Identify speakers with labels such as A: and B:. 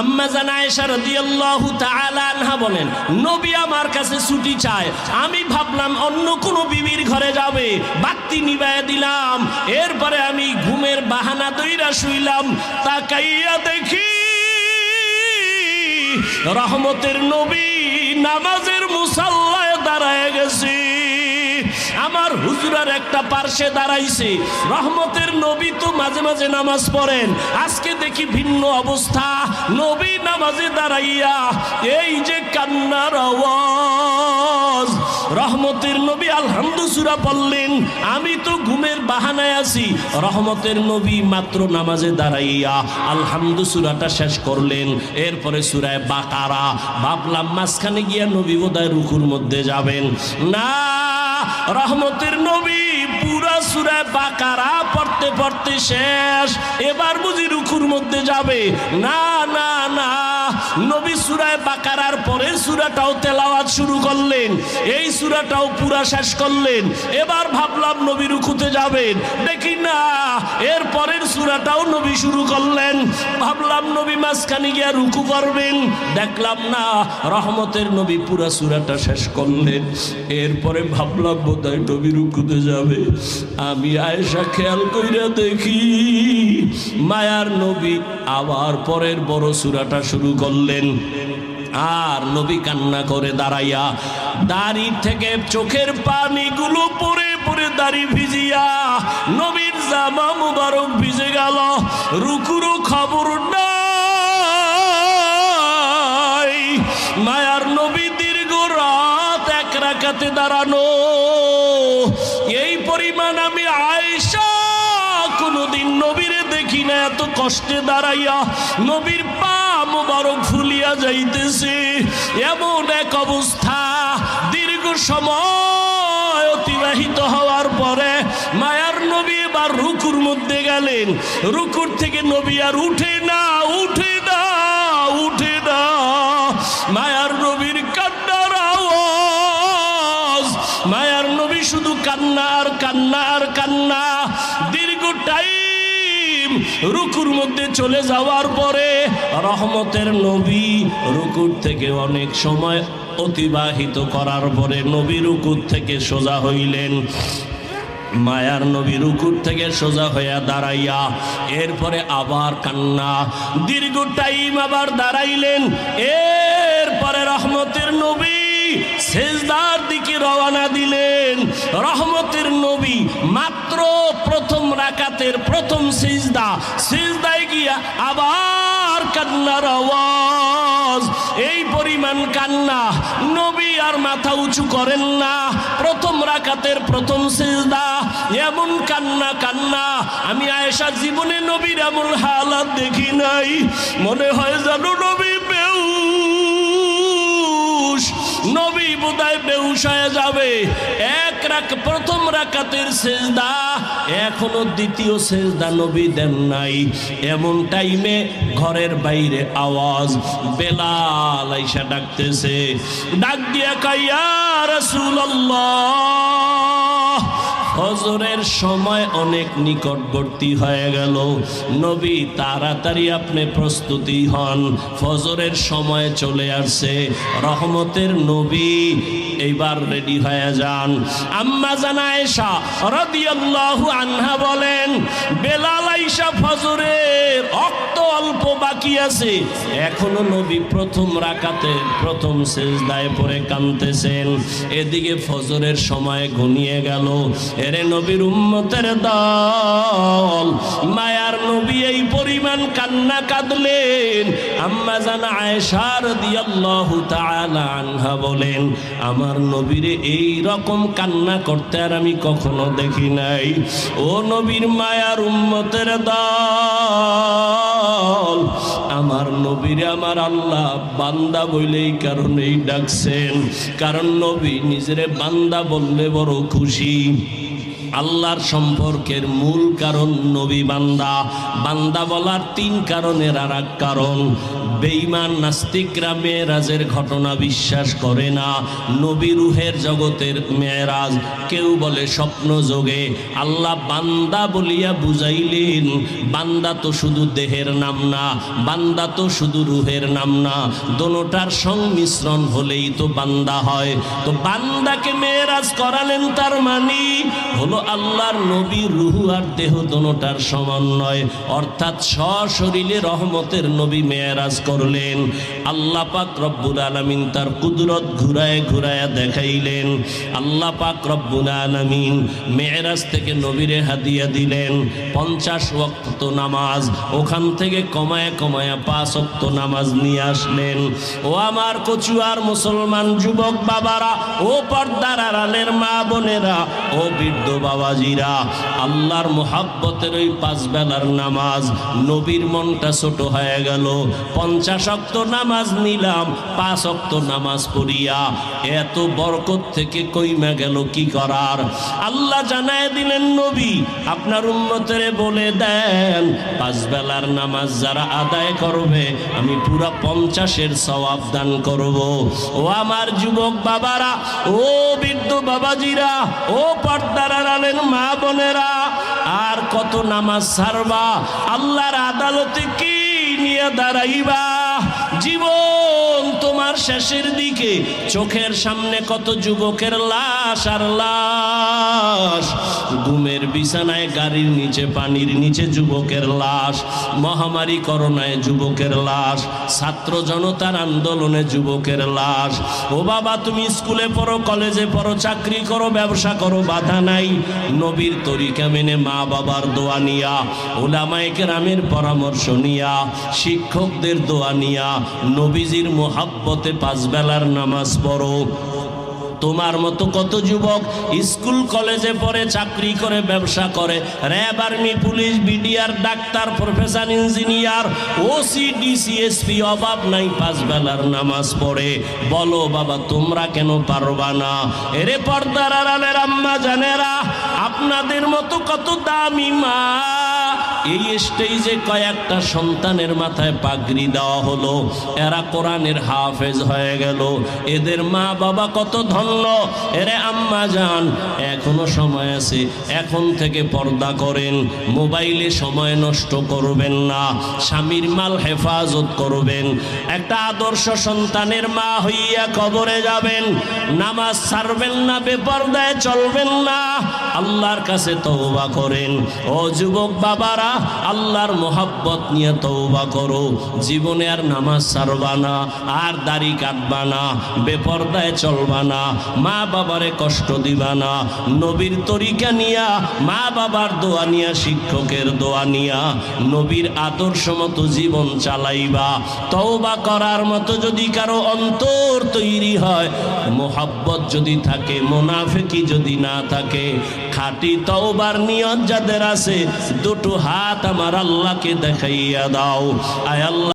A: আম্মা জান আয়েশা রাদিয়াল্লাহু তাআলা আনহা বলেন, নবী আমার কাছে ছুটি চায়। আমি ভাবলাম অন্য কোনো বিবির ঘরে যাবে, বাতি নিভায়া দিলাম। এরপরে আমি ঘুমের বাহানা দইরা শুইলাম। তাকাইয়া দেখি রহমতের নবী নামাজের মুসাল্লায় দাঁড়ায় গেছে। আমার হুজুরার একটা পার্শ্বে দাঁড়াইছে। রহমতের নবী তো মাঝে মাঝে নামাজ পড়েন, আজকে দেখি ভিন্ন অবস্থা। নবী নামাজে দাঁড়াইয়া এই যে কান্নার আওয়াজ। রহমতের নবী আলহামদু সূরা পড়লেন, আমি তো ঘুমের বাহানায় আছি। রহমতের নবী মাত্র নামাজে দাঁড়াইয়া আলহামদু সূরাটা শেষ করলেন। এরপরে সূরা বাকারা। ভাবলাম মাঝখানে গিয়া নবী বোধহয় রুকুর মধ্যে যাবেন। না, রহমতের নবী পুরা সূরা বাকারা পড়তে পড়তে শেষ। এবার বুঝি রুকুর মধ্যে যাবে। না না না, নবী সূরা বাকারার পরের সূরাটাও তেলাওয়াত শুরু করলেন, এই সূরাটাও পুরা শেষ করলেন। এবার ভাবলাম নবী রুকুতে যাবেন, দেখি না এর পরের সূরাটাও নবী শুরু করলেন। ভাবলাম নবী মাঝখানে গিয়া রুকু করবেন, দেখলাম না, রহমতের নবী পুরা সূরাটা শেষ করলেন। এরপরে ভাবলাম বোধহয় নবী রুকুতে যাবে। আমি আয়েশা খেয়াল কইরা দেখি মায়ার নবী আবার পরের বড় সূরাটা শুরু করলেন। আর নবী কান্না করে দাঁড়াইয়া, দাড়ি থেকে চোখের পানিগুলো পড়ে পড়ে দাড়ি ভিজিয়া নবীর জামা মুবারক ভিজে গেল। রুকুরও খবর নাই। মায়ার নবী দীর্ঘ রাত এক রাকাতে দাঁড়ানো। এই পরিমাণ আমি আয়েশা কোনদিন নবীরে দেখি না এত কষ্টে দাঁড়াইয়া। নবীর পা মুবারক ফুলিয়া যাইতেছে, এমন এক অবস্থা। দীর্ঘ সময় অতিবাহিত হওয়ার পরে মায়ার নবী এবার রুকুর মধ্যে গেলেন। রুকুর থেকে নবী আর উঠে না, উঠে না, উঠে না। মায়ার নবীর কান্নার আওয়াজ। মায়ার নবী শুধু কান্না আর কান্না আর কান্না। দীর্ঘ টাইম রুকুর মধ্যে চলে যাওয়ার পরে রহমতের নবী রুকুর থেকে অনেক সময় অতিবাহিত করার পরে নবী রুকুর থেকে সোজা হইলেন। মায়ার নবী রুকুর থেকে সোজা হইয়া দাঁড়াইয়া এরপরে আবার কান্না। দীর্ঘ টাইম আবার দাঁড়াইলেন। এরপরে রহমতের নবী সেজদার দিকে রওনা দিলেন। রহমতের নবী মাত্র প্রথম রাকাতের প্রথম সিজদা, সিজদায় গিয়া আবার কান্নার আওয়াজ। এই পরিমাণ কান্না, নবী আর মাথা উঁচু করেন না। প্রথম রাকাতের প্রথম সিজদা, এমন কান্না কান্না। আমি আয়েশা জীবনে নবীর এমন হালাত দেখি নাই। মনে হয় জানো নবী বেহুশ, নবী বোধহয় বেহুশ হয়ে যাবে। প্রথম রাকাতের সেজদা, এখনো দ্বিতীয় সেজদা নবী দেন নাই। এমন টাইমে ঘরের বাইরে আওয়াজ, বেলাল আইসা ডাকতেছে। ডাক দিয়া কয়, ইয়া রাসূলুল্লাহ, ফজরের সময় অনেক নিকটবর্তী হয়ে গেল। নবী তাড়াতাড়ি আপনি প্রস্তুতি হন, ফজরের সময় চলে আসছে। রহমতের নবী এইবার রেডি হয়ে যান। আম্মা জান আয়েশা রাদিয়াল্লাহু আনহা বলেন, বেলাল আইসা ফজরের অক্ত অল্প বাকি আছে, এখনো নবী প্রথম রাকাতে প্রথম সিজদায় পড়ে কাঁদতেছেন। এদিকে ফজরের সময় ঘনিয়ে গেল। এরে নবীর উম্মতের দল, মায়ার নবী এই পরিমাণ কান্না কাঁদলেন। আম্মা জান আয়েশা রাদিয়াল্লাহু তাআলা আনহা বলেন, আমার নবীরে এই রকম কান্না করতে আর আমি কখনো দেখি নাই। ও নবীর মায়ার উম্মতের দল, আমার নবীরে আমার আল্লাহ বান্দা বলেই কারণেই ডাকছেন, কারণ নবী নিজেরে বান্দা বললে বড় খুশি। আল্লাহর সম্পর্কের মূল কারণ নবী বান্দা। বান্দা বলার 3 কারণের আর এক কারণ, বেঈমান নাস্তিকরা মেরাজের ঘটনা বিশ্বাস করে না। নবী রূহের জগতের মেরাজ, কেউ বলে স্বপ্ন যোগে। আল্লাহ বান্দা বলিয়া বুঝাইলেন, বান্দা তো শুধু দেহের নাম না, বান্দা তো শুধু রূহের নাম না, দোনোটার সংমিশ্রণ হলেই তো বান্দা হয়। তো বান্দাকে মেরাজ করালেন, তার মানে হলো আল্লাহর নবী রূহ আর দেহ দোনোটার সমন্বয়, অর্থাৎ সশরীরে রহমতের নবী মেরাজ করলেন। আল্লাহ পাক রব্বুল আলামিন তার কুদরত ঘুরায় ঘুরায় দেখাইলেন। আল্লাহ পাক রব্বুল আলামিন মেরাজ থেকে নবীরে হাদিয়া দিলেন 50 ওয়াক্ত নামাজ, ওখান থেকে কমায় কমায় 5 ওয়াক্ত নামাজ নিয়ে আসলেন। ও আমার কচুয়ার মুসলমান যুবক বাবারা, ও পর্দার আড়ালের মা বোনেরা, ও বৃদ্ধ বাবাজিরা, আল্লাহর মুহাব্বতের ওই 5 বেলার নামাজ, নবীর মনটা ছোট হয়ে গেল। 50 ওয়াক্ত নামাজ নিলাম, 5 ওয়াক্ত নামাজ পড়িয়া এত বরকত থেকে কইমা গেল কি করার। আল্লাহ জানায় দিলেন, নবী আপনার উম্মতের বলে দেন 5 বেলার নামাজ যারা আদায় করবে আমি পুরা 50-এর সওয়াব দান করব। ও আমার যুবক বাবারা, ও বৃদ্ধ বাবাজিরা, ও পর্দার আড়ালের মা বোনেরা, আর কত নামাজ ছাড়বা? আল্লাহর আদালতে কি নিয়ে দাঁড়াইবা? জীবন তোমার শেষের দিকে, চোখের সামনে কত যুবকের লাশ আর লাশ, ঘুমের বিছানায়, গাড়ির নিচে, পানির নিচে যুবকের লাশ, মহামারী করোনায় যুবকের লাশ, ছাত্র জনতার আন্দোলনে যুবকের লাশ। ও বাবা, তুমি স্কুলে পড়ো, কলেজে পড়ো, চাকরি করো, ব্যবসা করো, বাধা নাই। নবীর তরিকা মেনে, মা বাবার দোয়া নিয়া, উলামায়ে কেরামের পরামর্শ নিয়া, শিক্ষকদের দোয়া নিয়া, নবীজির মোহাব্বতে 5 বেলার নামাজ পড়ো। তোমার মতো কত যুবক স্কুল কলেজে পড়ে, চাকরি করে, ব্যবসা করে, RAB, army, police, BDR, doctor, professor, engineer, OC, DC, SP, অভাব নাই, 5 বেলার নামাজ পড়ে। বলো বাবা, তোমরা কেন পারবা না? এরে পর্দার আড়ালের আম্মা জানেরা, আপনাদের মতো কত দামি মা, এই স্টেজে কয়েকটা সন্তানের মাথায় পাগড়ি দেওয়া হলো, এরা কোরআনের হাফেজ হয়ে গেল। এদের মা বাবা কত ধন্য। এরে আম্মা জান, এখনো সময় আছে, এখন থেকে পর্দা করেন, মোবাইলে সময় নষ্ট করবেন না, স্বামীর মাল হেফাজত করবেন। একটা আদর্শ সন্তানের মা হইয়া কবরে যাবেন, নামাজ ছাড়বেন না, বেপর্দায় চলবেন না, আল্লাহর কাছে তওবা করেন। ও যুবক বাবারা, আল্লাহর মোহাব্বত নিয়ে তওবা করো, জীবনে আর নামাজ ছাড়বা না, আর দাড়ি কাটবা না, বেপর্দায় চলবা না, মা বাবারে কষ্ট দিবা না, নবীর তরিকা নিয়া, মা বাবার দোয়া নিয়া, শিক্ষকের দোয়া নিয়া, নবীর আদর্শ মতো জীবন চালাইবা। তওবা করার মতো যদি কারো অন্তর তৈরি হয়, মোহাব্বত যদি থাকে, মুনাফিকি যদি না থাকে, খাঁটি তওবার নিয়ত যাদের আছে, দুটো হাত আমার আল্লাহকে দেখাইয়া দাও। আয় আল্লাহ।